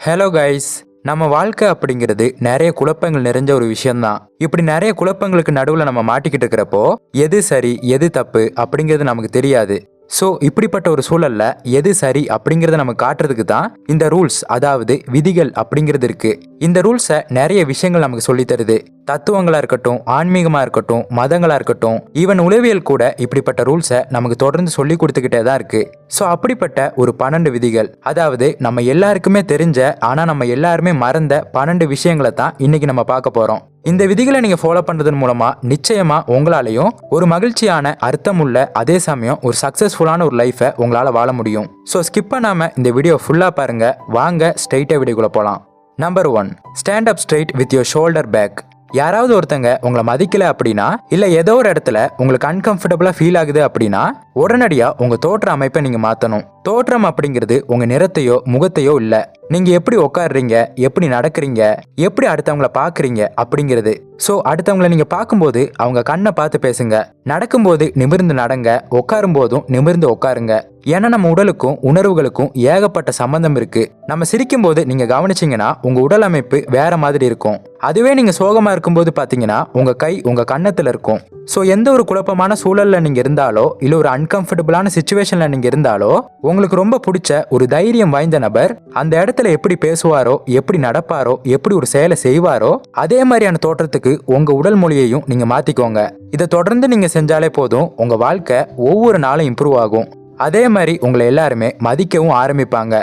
Hello guys, நம்ம வாழ்க்கை அப்படிங்கிறது நிறைய குழப்பங்கள் நிறைஞ்ச ஒரு விஷயம்தான். இப்படி நிறைய குழப்பங்களுக்கு நடுவில் நம்ம மாட்டிக்கிட்டு இருக்கிறப்போ எது சரி எது தப்பு அப்படிங்கிறது நமக்கு தெரியாது. ஸோ இப்படிப்பட்ட ஒரு சூழல்ல எது சரி அப்படிங்கிறத நம்ம காட்டுறதுக்கு தான் இந்த ரூல்ஸ், அதாவது விதிகள் அப்படிங்கிறது இருக்கு. இந்த ரூல்ஸை நிறைய விஷயங்கள் நமக்கு சொல்லி தருது. தத்துவங்களா இருக்கட்டும், ஆன்மீகமா இருக்கட்டும், மதங்களா இருக்கட்டும், ஈவன் உளவியல் கூட இப்படிப்பட்ட ரூல்ஸை நமக்கு தொடர்ந்து சொல்லி கொடுத்துக்கிட்டே தான் இருக்கு. ஸோ அப்படிப்பட்ட ஒரு 12 விதிகள், அதாவது நம்ம எல்லாருக்குமே தெரிஞ்ச ஆனா நம்ம எல்லாருமே மறந்த 12 விஷயங்களை தான் இன்னைக்கு நம்ம பார்க்க போறோம். இந்த விதிகளை நீங்க ஃபாலோ பண்றதன் மூலமா நிச்சயமா உங்களாலையும் ஒரு மகிழ்ச்சியான, அர்த்தமுள்ள, அதே சமயம் ஒரு சக்சஸ்ஃபுல்லான ஒரு லைஃபை உங்களால வாழ முடியும். ஸோ ஸ்கிப் பண்ணாம இந்த வீடியோ ஃபுல்லா பாருங்க. வாங்க ஸ்ட்ரைட்டா வீடியோக்குள்ள போலாம். Number 1, stand up straight with your shoulder back. யாராவது ஒருத்தங்க உங்களை மதிக்கல அப்படின்னா, இல்ல ஏதோ ஒரு இடத்துல உங்களுக்கு அன்கம்ஃபர்டபுளா ஃபீல் ஆகுது அப்படின்னா, உடனடியா உங்க தோற்ற அமைப்பை நீங்க மாத்தணும். தோற்றம் அப்படிங்கிறது உங்க நிறத்தையோ முகத்தையோ இல்ல, நீங்க எப்படி உட்காடுறீங்க, எப்படி நடக்கிறீங்க, எப்படி அடுத்தவங்களை பாக்குறீங்க அப்படிங்கிறது. ஸோ அடுத்தவங்களை நீங்க பார்க்கும்போது அவங்க கண்ணை பார்த்து பேசுங்க. நடக்கும்போது நிமிர்ந்து நடங்க, உட்காரும் போதும் நிமிர்ந்து உட்காருங்க. ஏன்னா நம்ம உடலுக்கும் உணர்வுகளுக்கும் ஏகப்பட்ட சம்பந்தம் இருக்கு. நம்ம சிரிக்கும் போது நீங்க கவனிச்சீங்கன்னா உங்க உடல் அமைப்பு வேற மாதிரி இருக்கும். அதுவே நீங்க சோகமா இருக்கும்போது பாத்தீங்கன்னா உங்க கை உங்க கன்னத்துல இருக்கும். ஸோ எந்த ஒரு குழப்பமான சூழல்ல நீங்க இருந்தாலோ, இல்ல ஒரு அன்கம்ஃபர்டபுளான சிச்சுவேஷன்ல நீங்க இருந்தாலோ, உங்களுக்கு ரொம்ப பிடிச்ச ஒரு தைரியம் வாய்ந்த நபர் அந்த இடத்துல எப்படி பேசுவாரோ, எப்படி நடப்பாரோ, எப்படி ஒரு செயலை செய்வாரோ, அதே மாதிரியான தோற்றத்துக்கு உங்க உடல் மொழியையும் நீங்க மாத்திக்கோங்க. இதை தொடர்ந்து நீங்க செஞ்சாலே போதும், உங்க வாழ்க்கை ஒவ்வொரு நாளும் இம்ப்ரூவ் ஆகும். அதே மாதிரி உங்களை எல்லாருமே மதிக்கவும் ஆரம்பிப்பாங்க.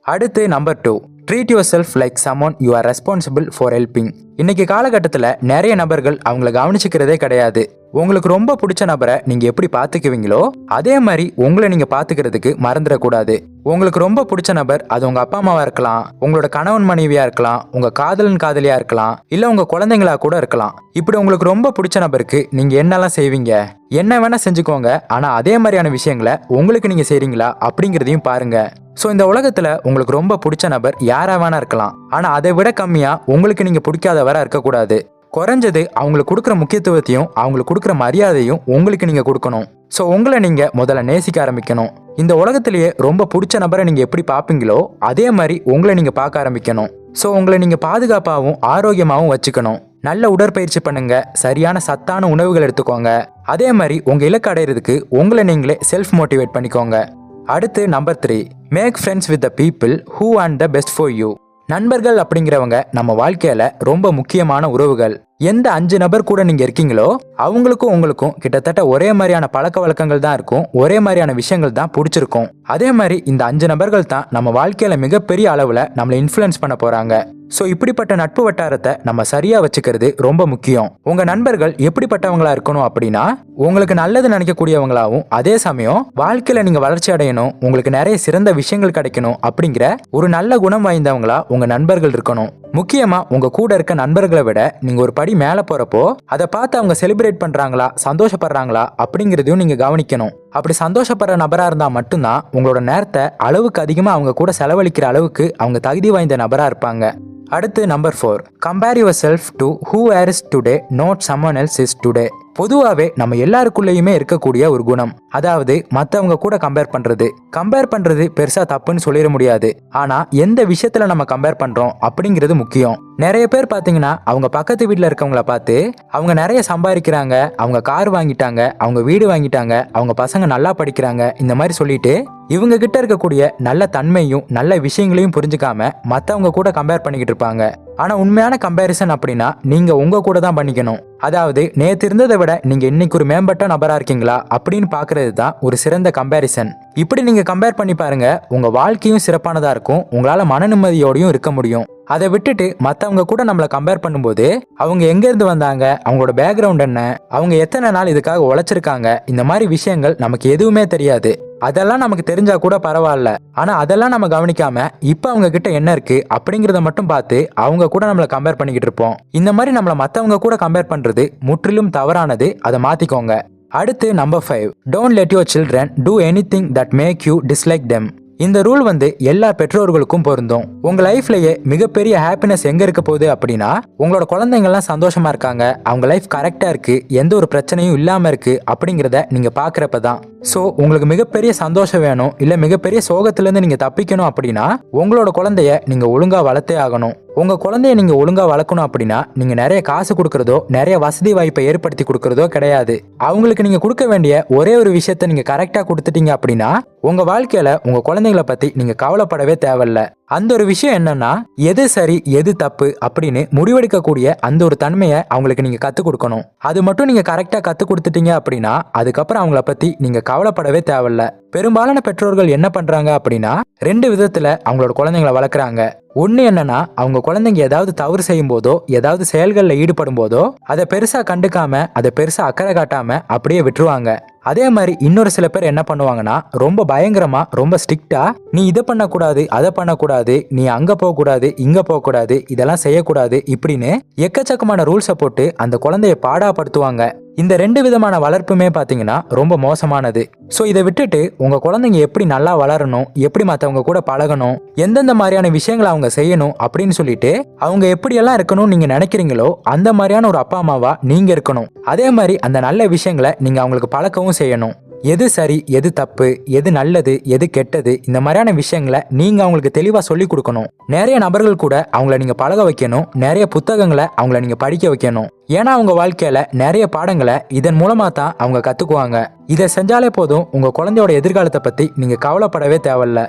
அடுத்து number 2, treat your self like சம்மோன் you are responsible for helping. இன்னைக்கு காலகட்டத்தில் நிறைய நபர்கள் அவங்கள கவனிச்சுக்கிறதே கிடையாது. உங்களுக்கு ரொம்ப பிடிச்ச நபரை நீங்க எப்படி பாத்துக்குவீங்களோ அதே மாதிரி உங்களை நீங்க பாத்துக்கிறதுக்கு மறந்துடக்கூடாது. உங்களுக்கு ரொம்ப பிடிச்ச நபர், அது உங்க அப்பா அம்மாவா இருக்கலாம், உங்களோட கணவன் மனைவியா இருக்கலாம், உங்க காதலன் காதலியா இருக்கலாம், இல்ல உங்க குழந்தைங்களா கூட இருக்கலாம். இப்படி உங்களுக்கு ரொம்ப பிடிச்ச நபருக்கு நீங்க என்னெல்லாம் செய்வீங்க, என்ன வேணா செஞ்சுக்கோங்க. ஆனா அதே மாதிரியான விஷயங்களை உங்களுக்கு நீங்க செய்றீங்களா அப்படிங்கிறதையும் பாருங்க. ஸோ இந்த உலகத்துல உங்களுக்கு ரொம்ப பிடிச்ச நபர் யாரா வேணா இருக்கலாம், ஆனா அதை விட கம்மியா உங்களுக்கு நீங்க பிடிக்காதவரா இருக்கக்கூடாது. குறைஞ்சது அவங்களுக்கு கொடுக்குற முக்கியத்துவத்தையும் அவங்களுக்கு கொடுக்குற மரியாதையும் உங்களுக்கு நீங்க கொடுக்கணும். ஸோ உங்களை நீங்க முதல்ல நேசிக்க ஆரம்பிக்கணும். இந்த உலகத்திலேயே ரொம்ப பிடிச்ச நபரை நீங்க எப்படி பார்ப்பீங்களோ அதே மாதிரி உங்களை நீங்க பார்க்க ஆரம்பிக்கணும். ஸோ உங்களை நீங்க பாதுகாப்பாகவும் ஆரோக்கியமாகவும் வச்சுக்கணும். நல்ல உடற்பயிற்சி பண்ணுங்க, சரியான சத்தான உணவுகள் எடுத்துக்கோங்க. அதே மாதிரி உங்க இலக்கு அடையிறதுக்கு உங்களை நீங்களே செல்ஃப் மோட்டிவேட் பண்ணிக்கோங்க. அடுத்து number 3, make friends with the people who want the best for you. நண்பர்கள் அப்படிங்கிறவங்க நம்ம வாழ்க்கையில ரொம்ப முக்கியமான உறவுகள். எந்த 5 நபர் கூட நீங்க இருக்கீங்களோ அவங்களுக்கும் உங்களுக்கும் கிட்டத்தட்ட ஒரே மாதிரியான பழக்க வழக்கங்கள் தான் இருக்கும், ஒரே மாதிரியான விஷயங்கள் தான் பிடிச்சிருக்கும். அதே மாதிரி இந்த 5 நபர்கள் தான் நம்ம வாழ்க்கையில மிகப்பெரிய அளவுல நம்மளை இன்ஃப்ளூயன்ஸ் பண்ண போறாங்க. ஸோ இப்படிப்பட்ட நட்பு வட்டாரத்தை நம்ம சரியா வச்சுக்கிறது ரொம்ப முக்கியம். உங்க நண்பர்கள் எப்படிப்பட்டவங்களா இருக்கணும் அப்படின்னா, உங்களுக்கு நல்லது நினைக்கக்கூடியவங்களாவும், அதே சமயம் வாழ்க்கையில நீங்க வளர்ச்சி அடையணும், உங்களுக்கு நிறைய சிறந்த விஷயங்கள் கிடைக்கணும் அப்படிங்கிற ஒரு நல்ல குணம் வாய்ந்தவங்களா உங்க நண்பர்கள் இருக்கணும். முக்கியமா உங்க கூட இருக்க நண்பர்களை விட நீங்க ஒரு படி மேல போறப்போ அதை பார்த்து அவங்க செலிப்ரேட் பண்றாங்களா, சந்தோஷப்படுறாங்களா அப்படிங்கிறதையும் நீங்க கவனிக்கணும். அப்படி சந்தோஷப்படுற நபரா இருந்தா மட்டும்தான் உங்களோட நேரத்தை அளவுக்கு அதிகமா அவங்க கூட செலவழிக்கிற அளவுக்கு அவங்க தகுதி வாய்ந்த நபரா இருப்பாங்க. அடுத்து number 4, compare your self to who are is today, not someone else is today. பொதுவாகவே நம்ம எல்லாருக்குள்ளேயுமே இருக்கக்கூடிய ஒரு குணம், அதாவது மற்றவங்க கூட கம்பேர் பண்றது பெருசா தப்புன்னு சொல்லிட முடியாது. ஆனா எந்த விஷயத்துல நம்ம கம்பேர் பண்றோம் அப்படிங்கிறது முக்கியம். நிறைய பேர் பாத்தீங்கன்னா அவங்க பக்கத்து வீட்டுல இருக்கவங்கள பார்த்து அவங்க நிறைய சம்பாதிக்கிறாங்க, அவங்க கார் வாங்கிட்டாங்க, அவங்க வீடு வாங்கிட்டாங்க, அவங்க பசங்க நல்லா படிக்கிறாங்க, இந்த மாதிரி சொல்லிட்டு இவங்க கிட்ட இருக்கக்கூடிய நல்ல தன்மையும் நல்ல விஷயங்களையும் புரிஞ்சுக்காம மற்றவங்க கூட கம்பேர் பண்ணிக்கிட்டு இருப்பாங்க. ஆனா உண்மையான கம்பேரிசன் அப்படின்னா நீங்க உங்க கூட தான் பண்ணிக்கணும். அதாவது நேத்து இருந்ததை விட நீங்க இன்னைக்கு ஒரு மேம்பட்ட நபரா இருக்கீங்களா அப்படின்னு பாக்குறது தான் ஒரு சிறந்த கம்பேரிசன். இப்படி நீங்க கம்பேர் பண்ணி பாருங்க, உங்க வாழ்க்கையும் சிறப்பானதா இருக்கும், உங்களால மன நிம்மதியோடையும் இருக்க முடியும். அதை விட்டுட்டு மற்றவங்க கூட நம்மளை கம்பேர் பண்ணும்போது அவங்க எங்க இருந்து வந்தாங்க, அவங்களோட பேக்ரவுண்ட் என்ன, அவங்க எத்தனை நாள் இதுக்காக உழைச்சிருக்காங்க, இந்த மாதிரி விஷயங்கள் நமக்கு எதுவுமே தெரியாது. அதெல்லாம் நமக்கு தெரிஞ்சா கூட பரவாயில்ல, ஆனா அதெல்லாம் நம்ம கவனிக்காம இப்ப அவங்க கிட்ட என்ன இருக்கு அப்படிங்கறத மட்டும் பார்த்து அவங்க கூட நம்மளை கம்பேர் பண்ணிக்கிட்டு இருப்போம். இந்த மாதிரி நம்மளை மற்றவங்க கூட கம்பேர் பண்றது முற்றிலும் தவறானது, அதை மாத்திக்கோங்க. அடுத்து number 5, don't let your children do anything that make you dislike them. இந்த ரூல் வந்து எல்லா பெற்றோர்களுக்கும் பொருந்தும். உங்க லைஃப்லயே மிகப்பெரிய ஹாப்பினஸ் எங்க இருக்க போகுது அப்படின்னா, உங்களோட குழந்தைங்க எல்லாம் சந்தோஷமா இருக்காங்க, அவங்க லைஃப் கரெக்டா இருக்கு, எந்த ஒரு பிரச்சனையும் இல்லாம இருக்கு அப்படிங்கறத நீங்க பாக்குறப்பதான். சோ உங்களுக்கு மிகப்பெரிய சந்தோஷம் வேணும், இல்ல மிகப்பெரிய சோகத்துல இருந்து நீங்க தப்பிக்கணும் அப்படின்னா உங்களோட குழந்தைய நீங்க ஒழுங்கா வளர்த்தே ஆகணும். உங்க குழந்தைய நீங்க ஒழுங்கா வளர்க்கணும் அப்படின்னா நீங்க நிறைய காசு கொடுக்கறதோ நிறைய வசதி வாய்ப்பை ஏற்படுத்தி கொடுக்கறதோ கிடையாது. அவங்களுக்கு நீங்க கொடுக்க வேண்டிய ஒரே ஒரு விஷயத்த நீங்க கரெக்டா கொடுத்துட்டீங்க அப்படின்னா உங்க வாழ்க்கையில உங்க குழந்தைகளை பத்தி நீங்க கவலைப்படவே தேவையில்ல. அந்த ஒரு விஷயம் என்னன்னா, எது சரி எது தப்பு அப்படின்னு முடிவெடுக்கக்கூடிய அந்த ஒரு தன்மையை அவங்களுக்கு நீங்க கத்து கொடுக்கணும். அது மட்டும் நீங்க கரெக்டா கத்து கொடுத்துட்டீங்க அப்படின்னா அதுக்கப்புறம் அவங்கள பத்தி நீங்க கவலைப்படவே தேவையில்ல. பெரும்பாலான பெற்றோர்கள் என்ன பண்றாங்க அப்படின்னா, ரெண்டு விதத்துல அவங்களோட குழந்தைங்களை வளர்க்குறாங்க. ஒண்ணு என்னன்னா, அவங்க குழந்தைங்க ஏதாவது தவறு செய்யும் போதோ ஏதாவது செயல்களில் ஈடுபடும் போதோ அதை பெருசா கண்டுக்காம அதை பெருசா அக்கறை காட்டாம அப்படியே விட்டுருவாங்க. அதே மாதிரி இன்னொரு சில பேர் என்ன பண்ணுவாங்கன்னா, ரொம்ப பயங்கரமா ரொம்ப ஸ்ட்ரிக்டா நீ இதை பண்ணக்கூடாது அதை பண்ணக்கூடாது, நீ அங்க போகக்கூடாது இங்க போகக்கூடாது, இதெல்லாம் செய்யக்கூடாது இப்படின்னு எக்கச்சக்கமான ரூல்ஸை போட்டு அந்த குழந்தைய பாடாப்படுத்துவாங்க. இந்த ரெண்டு விதமான வளர்ப்புமே பாத்தீங்கன்னா ரொம்ப மோசமானது. ஸோ இதை விட்டுட்டு உங்க குழந்தைங்க எப்படி நல்லா வளரணும், எப்படி மற்றவங்க கூட பழகணும், எந்தெந்த மாதிரியான விஷயங்களை அவங்க செய்யணும் அப்படின்னு சொல்லிட்டு அவங்க எப்படியெல்லாம் இருக்கணும் நீங்க நினைக்கிறீங்களோ அந்த மாதிரியான ஒரு அப்பா அம்மாவா நீங்க இருக்கணும். அதே மாதிரி அந்த நல்ல விஷயங்களை நீங்க அவங்களுக்கு பழக்கவும் செய்யணும். எது சரி எது தப்பு, எது நல்லது எது கெட்டது, இந்த மாதிரியான விஷயங்களை நீங்க அவங்களுக்கு தெளிவா சொல்லி கொடுக்கணும். நிறைய நபர்கள் கூட அவங்கள நீங்க பழக வைக்கணும், நிறைய புத்தகங்களை அவங்கள நீங்க படிக்க வைக்கணும். ஏன்னா அவங்க வாழ்க்கையில நிறைய பாடங்களை இதன் மூலமா தான் அவங்க கத்துக்குவாங்க. இதை செஞ்சாலே போதும், உங்க குழந்தையோட எதிர்காலத்தை பத்தி நீங்க கவலைப்படவே தேவையில்ல.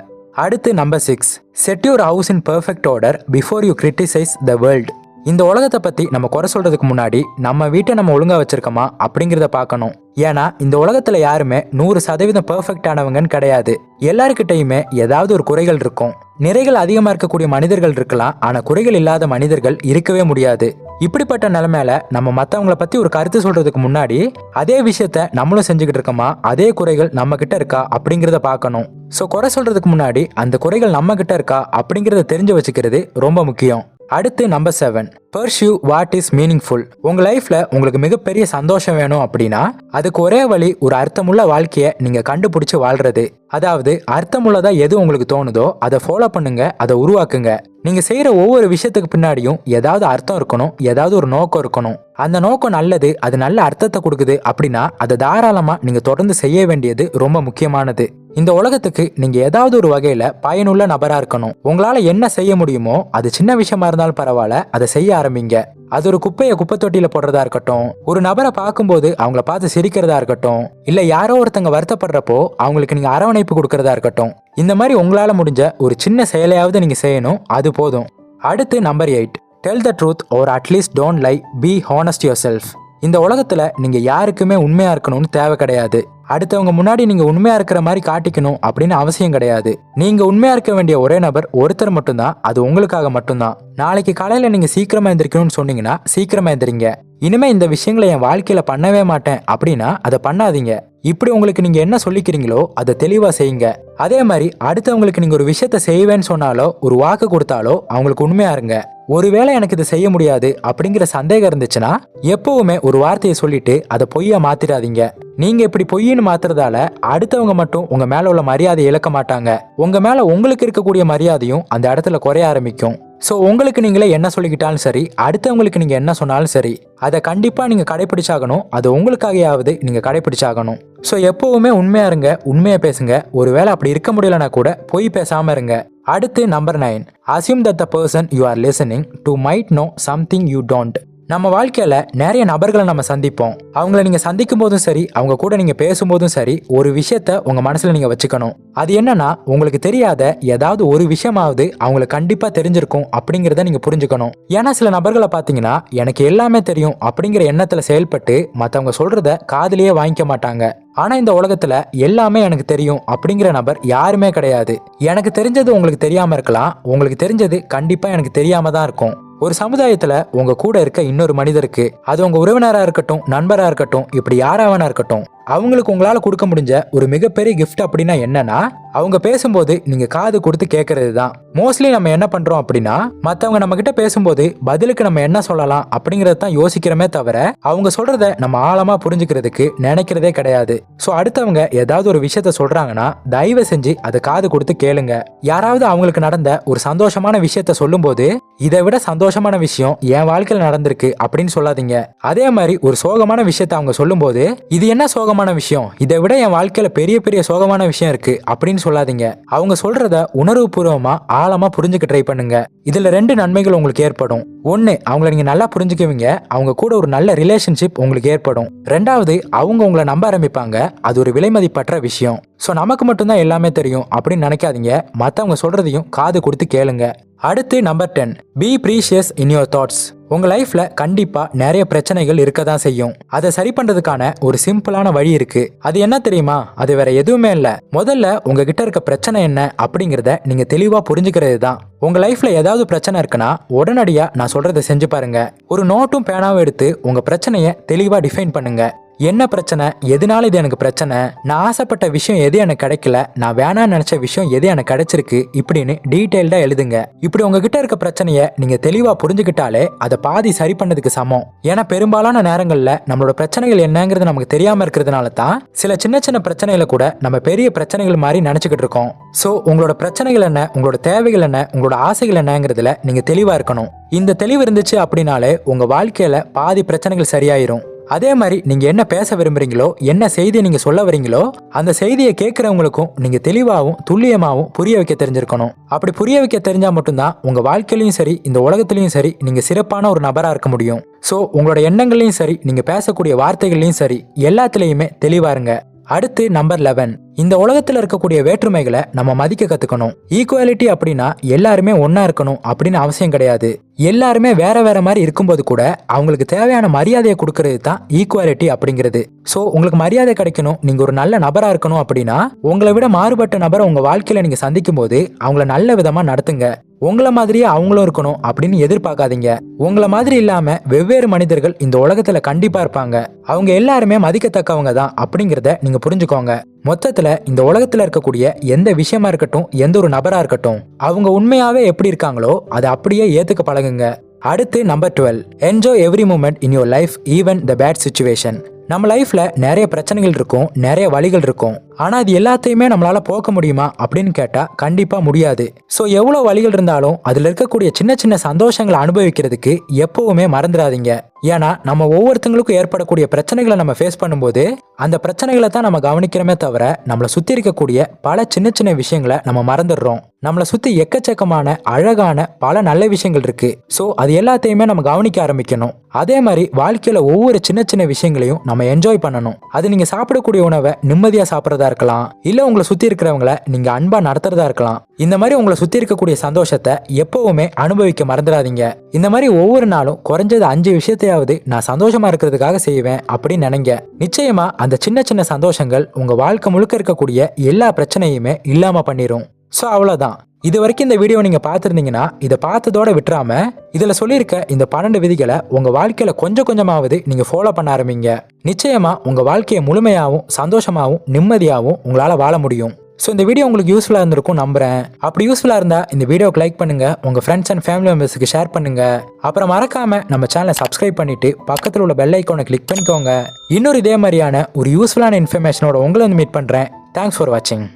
அடுத்து number 6, set your house in perfect order before you criticise the world. இந்த உலகத்தை பத்தி நம்ம குறை சொல்றதுக்கு முன்னாடி நம்ம வீட்டை நம்ம ஒழுங்கா வச்சிருக்கோமா அப்படிங்கிறத பார்க்கணும். ஏன்னா இந்த உலகத்துல யாருமே 100% பெர்ஃபெக்ட் ஆனவங்கன்னு கிடையாது. எல்லாருக்கிட்டையுமே ஏதாவது ஒரு குறைகள் இருக்கும். நிறைகள் அதிகமா இருக்கக்கூடிய மனிதர்கள் இருக்கலாம், ஆனா குறைகள் இல்லாத மனிதர்கள் இருக்கவே முடியாது. இப்படிப்பட்ட நிலைமையில நம்ம மற்றவங்கள பத்தி ஒரு கருத்து சொல்றதுக்கு முன்னாடி அதே விஷயத்த நம்மளும் செஞ்சுக்கிட்டு இருக்கோமா, அதே குறைகள் நம்ம கிட்ட இருக்கா அப்படிங்கிறத பார்க்கணும். ஸோ குறை சொல்றதுக்கு முன்னாடி அந்த குறைகள் நம்ம கிட்ட இருக்கா அப்படிங்கிறத தெரிஞ்சு வச்சுக்கிறது ரொம்ப முக்கியம். அடுத்து number 7, pursue what is meaningful. உங்க லைஃப்ல உங்களுக்கு மிகப்பெரிய சந்தோஷம் வேணும் அப்படின்னா அதுக்கு ஒரே வழி ஒரு அர்த்தமுள்ள வாழ்க்கையை நீங்க கண்டுபிடிச்சு வாழ்றது. அதாவது அர்த்தமுள்ளதா எது உங்களுக்கு தோணுதோ அதை ஃபாலோ பண்ணுங்க, அதை உருவாக்குங்க. நீங்க செய்யற ஒவ்வொரு விஷயத்துக்கு பின்னாடியும் ஏதாவது அர்த்தம் இருக்கணும், ஏதாவது ஒரு நோக்கம் இருக்கணும். அந்த நோக்கம் நல்லது, அது நல்ல அர்த்தத்தை கொடுக்குது அப்படின்னா அதை தாராளமா நீங்க தொடர்ந்து செய்ய வேண்டியது ரொம்ப முக்கியமானது. இந்த உலகத்துக்கு நீங்க ஏதாவது ஒரு வகையில பயனுள்ள நபரா இருக்கணும். உங்களால என்ன செய்ய முடியுமோ அது சின்ன விஷயமா இருந்தாலும் பரவாயில்ல, அதை செய்ய ஆரம்பிங்க. அது ஒரு குப்பையை குப்பை தொட்டியில போடுறதா இருக்கட்டும், ஒரு நபரை பார்க்கும்போது அவங்கள பார்த்து சிரிக்கிறதா இருக்கட்டும், இல்ல யாரோ ஒருத்தங்க வருத்தப்படுறப்போ அவங்களுக்கு நீங்க அரவணைப்பு கொடுக்கறதா இருக்கட்டும், இந்த மாதிரி உங்களால முடிஞ்ச ஒரு சின்ன செயலையாவது நீங்க செய்யணும், அது போதும். அடுத்து number 8, tell the truth or at least don't lie, be honest yourself. இந்த உலகத்துல நீங்க யாருக்குமே உண்மையா இருக்கணும்னு தேவை கிடையாது. அடுத்தவங்க முன்னாடி நீங்க உண்மையா இருக்கிற மாதிரி காட்டிக்கணும் அப்படின்னு அவசியம் கிடையாது. நீங்க உண்மையா இருக்க வேண்டிய ஒரே நபர் ஒருத்தர் மட்டும்தான், அது உங்களுக்காக மட்டும்தான். நாளைக்கு காலையில நீங்க சீக்கிரமா எந்திரிக்கணும்னு சொன்னீங்கன்னா சீக்கிரமா எந்திரிங்க. இனிமே இந்த விஷயங்களை என் வாழ்க்கையில பண்ணவே மாட்டேன் அப்படின்னா அதை பண்ணாதீங்க. இப்படி உங்களுக்கு நீங்க என்ன சொல்லிக்கிறீங்களோ அதை தெளிவா செய்யுங்க. அதே மாதிரி அடுத்தவங்களுக்கு நீங்க ஒரு விஷயத்த செய்வேன்னு சொன்னாலோ ஒரு வாக்கு கொடுத்தாலோ அவங்களுக்கு உண்மையா இருங்க. ஒருவேளை எனக்கு இதை செய்ய முடியாது அப்படிங்கிற சந்தேகம் இருந்துச்சுன்னா எப்பவுமே ஒரு வார்த்தையை சொல்லிட்டு அதை பொய்யா மாத்திராதீங்க. நீங்க இப்படி பொய்ன்னு மாத்துறதால அடுத்தவங்க மட்டும் உங்க மேல உள்ள மரியாதை இழக்க மாட்டாங்க, உங்க மேல உங்களுக்கு இருக்கக்கூடிய மரியாதையும் அந்த இடத்துல குறைய ஆரம்பிக்கும். ஸோ உங்களுக்கு நீங்களே என்ன சொல்லிக்கிட்டாலும் சரி, அடுத்தவங்களுக்கு நீங்க என்ன சொன்னாலும் சரி, அதை கண்டிப்பா நீங்க கடைபிடிச்சாகணும். அது உங்களுக்காகயாவது நீங்க கடைபிடிச்சாகணும். ஸோ எப்பவுமே உண்மையா இருங்க, உண்மையா பேசுங்க. ஒருவேளை அப்படி இருக்க முடியலனா கூட பொய் பேசாம இருங்க. அடுத்து number 9, assume that the person you are listening to might know something you don't. நம்ம வாழ்க்கையில நிறைய நபர்களை நம்ம சந்திப்போம். அவங்கள நீங்க சந்திக்கும் போதும் சரி, அவங்க கூட நீங்க பேசும்போதும் சரி, ஒரு விஷயத்த உங்க மனசுல நீங்க வச்சுக்கணும். அது என்னன்னா, உங்களுக்கு தெரியாத ஏதாவது ஒரு விஷயமாவது அவங்களுக்கு கண்டிப்பா தெரிஞ்சிருக்கும் அப்படிங்கிறத நீங்க புரிஞ்சுக்கணும். ஏன்னா சில நபர்களை பாத்தீங்கன்னா எனக்கு எல்லாமே தெரியும் அப்படிங்கிற எண்ணத்துல செயல்பட்டு மத்தவங்க சொல்றத காதுலயே வாங்கிக்க மாட்டாங்க. ஆனா இந்த உலகத்துல எல்லாமே எனக்கு தெரியும் அப்படிங்கிற நபர் யாருமே கிடையாது. எனக்கு தெரிஞ்சது உங்களுக்கு தெரியாம இருக்கலாம், உங்களுக்கு தெரிஞ்சது கண்டிப்பா எனக்கு தெரியாம தான் இருக்கும். ஒரு சமுதாயத்துல உங்க கூட இருக்க இன்னொரு மனிதருக்கு, அது உங்க உறவினரா இருக்கட்டும், நண்பரா இருக்கட்டும், இப்படி யாராவனா இருக்கட்டும், அவங்களுக்கு உங்களால கொடுக்க முடிஞ்ச ஒரு மிகப்பெரிய கிஃப்ட் அப்படின்னா என்னன்னா, அவங்க பேசும்போது நீங்க காது கொடுத்து கேட்கறது தான். மோஸ்ட்லி நம்ம என்ன பண்றோம் அப்படின்னா, மத்தவங்க நம்ம கிட்ட பேசும்போது பதிலுக்கு நம்ம என்ன சொல்லலாம் அப்படிங்கறத தான் யோசிக்கிறோமே தவிர, அவங்க சொல்றத நம்ம ஆழமா புரிஞ்சுக்கிறதுக்கு நினைக்கிறதே கிடையாது. சோ அடுத்தவங்க ஏதாவது ஒரு விஷயத்த சொல்றாங்கன்னா தயவு செஞ்சு அதை காது கொடுத்து கேளுங்க. யாராவது அவங்களுக்கு நடந்த ஒரு சந்தோஷமான விஷயத்த சொல்லும் போது, இதை விட சந்தோஷமான விஷயம் என் வாழ்க்கையில் நடந்திருக்கு அப்படின்னு சொல்லாதீங்க. அதே மாதிரி ஒரு சோகமான விஷயத்த அவங்க சொல்லும் போது, இது என்ன சோகமான விஷயம், இதை விட என் வாழ்க்கையில பெரிய பெரிய சோகமான விஷயம் இருக்கு அப்படின்னு சொல்லாதீங்க. அவங்க சொல்றத உணர்வு பூர்வமா ஆழமா புரிஞ்சுக்க ட்ரை பண்ணுங்க. இதுல 2 நன்மைகள் உங்களுக்கு ஏற்படும். ஒன்னு, அவங்களை நீங்க நல்லா புரிஞ்சுக்குவீங்க, அவங்க கூட ஒரு நல்ல ரிலேஷன்ஷிப் உங்களுக்கு ஏற்படும். 2வது, அவங்க உங்களை நம்ப ஆரம்பிப்பாங்க. அது ஒரு விலைமதிப்பற்ற விஷயம். சோ நமக்கு மட்டும்தான் எல்லாமே தெரியும் அப்படின்னு நினைக்காதீங்க. மத்தவங்க சொல்றதையும் காது கொடுத்து கேளுங்க. அடுத்து number 10, be precious in your thoughts. உங்க லைஃப்ல கண்டிப்பா நிறைய பிரச்சனைகள் இருக்க தான் செய்யும். அதை சரி பண்றதுக்கான ஒரு சிம்பிளான வழி இருக்கு. அது என்ன தெரியுமா? அது வேற எதுவுமே இல்ல. முதல்ல உங்ககிட்ட இருக்க பிரச்சனை என்ன அப்படிங்கறத நீங்க தெளிவா புரிஞ்சுக்கிறது தான். உங்க லைஃப்ல ஏதாவது பிரச்சனை இருக்குன்னா உடனடியா நான் சொல்றதை செஞ்சு பாருங்க. ஒரு நோட்டும் பேனாவும் எடுத்து உங்க பிரச்சனைய தெளிவா டிஃபைன் பண்ணுங்க. என்ன பிரச்சனை, எதனால இது எனக்கு பிரச்சனை, நான் ஆசைப்பட்ட விஷயம் எது எனக்கு கிடைக்கல, நான் வேணான்னு நினைச்ச விஷயம் எது எனக்கு கிடைச்சிருக்கு, இப்படின்னு டீடைல்டா எழுதுங்க. இப்படி உங்ககிட்ட இருக்க பிரச்சனைய நீங்க தெளிவா புரிஞ்சுக்கிட்டாலே அதை பாதி சரி பண்ணதுக்கு சமம். ஏன்னா பெரும்பாலான நேரங்கள்ல நம்மளோட பிரச்சனைகள் என்னங்கிறது நமக்கு தெரியாம இருக்கிறதுனால தான் சில சின்ன சின்ன பிரச்சனைகளை கூட நம்ம பெரிய பிரச்சனைகள் மாதிரி நினைச்சுக்கிட்டு இருக்கோம். சோ உங்களோட பிரச்சனைகள் என்ன, உங்களோட தேவைகள் என்ன, உங்களோட ஆசைகள் என்னங்கிறதுல நீங்க தெளிவா இருக்கணும். இந்த தெளிவு இருந்துச்சு அப்படின்னாலே உங்க வாழ்க்கையில பாதி பிரச்சனைகள் சரியாயிரும். அதே மாதிரி நீங்க என்ன பேச விரும்புறீங்களோ, என்ன செய்தியை நீங்க சொல்ல வரீங்களோ, அந்த செய்தியை கேட்கறவங்களுக்கும் நீங்க தெளிவாகவும் துல்லியமாகவும் புரிய வைக்க தெரிஞ்சிருக்கணும். அப்படி புரிய வைக்க தெரிஞ்சா மட்டும்தான் உங்க வாழ்க்கையிலையும் சரி, இந்த உலகத்திலையும் சரி, நீங்க சிறப்பான ஒரு நபரா இருக்க முடியும். சோ உங்களோட எண்ணங்களையும் சரி, நீங்க பேசக்கூடிய வார்த்தைகளையும் சரி, எல்லாத்துலயுமே தெளிவா இருங்க. அடுத்து நம்பர் 11, இந்த உலகத்துல இருக்கக்கூடிய வேற்றுமைகளை நம்ம மதிக்க கத்துக்கணும். ஈக்குவாலிட்டி அப்படின்னா எல்லாருமே ஒன்னா இருக்கணும் அப்படின்னு அவசியம் கிடையாது. எல்லாருமே வேற வேற மாதிரி இருக்கும்போது கூட அவங்களுக்கு தேவையான மரியாதையை கொடுக்கறது தான் ஈக்குவாலிட்டி அப்படிங்கிறது. சோ உங்களுக்கு மரியாதை கிடைக்கணும், நீங்க ஒரு நல்ல நபரா இருக்கணும் அப்படின்னா உங்களை விட மாறுபட்ட நபரை உங்க வாழ்க்கையில நீங்க சந்திக்கும் போது அவங்கள நல்ல விதமா நடத்துங்க. உங்களை மாதிரியே அவங்களும் இருக்கணும் அப்படின்னு எதிர்பார்க்காதீங்க. உங்களை மாதிரி இல்லாம வெவ்வேறு மனிதர்கள் இந்த உலகத்துல கண்டிப்பா இருப்பாங்க. அவங்க எல்லாருமே மதிக்கத்தக்கவங்க தான் அப்படிங்கிறத நீங்க புரிஞ்சுக்கோங்க. மொத்தத்துல இந்த உலகத்துல இருக்கக்கூடிய எந்த விஷயமா இருக்கட்டும், எந்த ஒரு நபரா இருக்கட்டும், அவங்க உண்மையாவே எப்படி இருக்காங்களோ அதை அப்படியே ஏத்துக்க பழகுங்க. அடுத்து number 12, enjoy every moment in your life, even the bad situation. நம்ம லைஃப்ல நிறைய பிரச்சனைகள் இருக்கும், நிறைய வழிகள் இருக்கும். ஆனா அது எல்லாத்தையுமே நம்மளால போக்க முடியுமா அப்படின்னு கேட்டா கண்டிப்பா முடியாது. சோ எவ்வளவு வழிகள் இருந்தாலும் அதுல இருக்கக்கூடிய சின்ன சின்ன சந்தோஷங்களை அனுபவிக்கிறதுக்கு எப்பவுமே மறந்துடாதீங்க. ஏன்னா நம்ம ஒவ்வொருத்தங்களுக்கும் ஏற்படக்கூடிய பிரச்சனைகளை நம்ம ஃபேஸ் பண்ணும்போது அந்த பிரச்சனைகளை தான் நம்ம கவனிக்கிறோமே தவிர நம்மளை சுத்தி இருக்கக்கூடிய பல சின்ன சின்ன விஷயங்களை நம்ம மறந்துடுறோம். நம்மளை சுத்தி எக்கச்சக்கமான அழகான பல நல்ல விஷயங்கள் இருக்கு. சோ அது எல்லாத்தையுமே நம்ம கவனிக்க ஆரம்பிக்கணும். அதே மாதிரி வாழ்க்கையில ஒவ்வொரு சின்ன சின்ன விஷயங்களையும் நம்ம என்ஜாய் பண்ணணும். அது நீங்க சாப்பிடக்கூடிய உணவை நிம்மதியா சாப்பிட்றதா இருக்கலாம், இல்ல உங்களை சுத்தி இருக்கிறவங்களை நீங்க அன்பா நடத்துறதா இருக்கலாம். இந்த மாதிரி உங்களை சுத்தி இருக்கக்கூடிய சந்தோஷத்தை எப்பவுமே அனுபவிக்க மறந்துடாதீங்க. இந்த மாதிரி ஒவ்வொரு நாளும் குறைஞ்சது 5 விஷயத்தையாவது நான் சந்தோஷமா இருக்கிறதுக்காக செய்வேன் அப்படின்னு நினைங்க. நிச்சயமா அந்த சின்ன சின்ன சந்தோஷங்கள் உங்க வாழ்க்கை முழுக்க இருக்கக்கூடிய எல்லா பிரச்சனையுமே இல்லாம பண்ணிரும். சோ அவ்வளவுதான். இது வரைக்கும் இந்த வீடியோ நீங்க பார்த்திருந்தீங்கன்னா இதை பார்த்ததோட விட்டுறாம இதுல சொல்லியிருக்க இந்த 12 விதிகளை உங்க வாழ்க்கையில கொஞ்சம் கொஞ்சமாவது நீங்க ஃபாலோ பண்ண ஆரம்பிங்க. நிச்சயமா உங்க வாழ்க்கையை முழுமையாகவும் சந்தோஷமாகவும் நிம்மதியாகவும் உங்களால வாழ முடியும். ஸோ இந்த வீடியோ உங்களுக்கு யூஸ்ஃபுல்லாக இருந்திருக்கும் நம்புறேன். அப்படி யூஸ்ஃபுல்லாக இருந்தால் இந்த வீடியோக்கு லைக் பண்ணுங்க, உங்க ஃப்ரெண்ட்ஸ் அண்ட் ஃபேமிலி மெம்பர்ஸுக்கு ஷேர் பண்ணுங்க. அப்புறம் மறக்காம நம்ம சேனலை சப்ஸ்கிரைப் பண்ணிட்டு பக்கத்தில் உள்ள பெல் ஐக்கானை கிளிக் பண்ணிக்கோங்க. இன்னொரு இதே மாதிரியான ஒரு யூஸ்ஃபுல்லான இன்ஃபர்மேஷனோட உங்களை வந்து மீட் பண்றேன். தேங்க்ஸ் ஃபார் வாட்சிங்.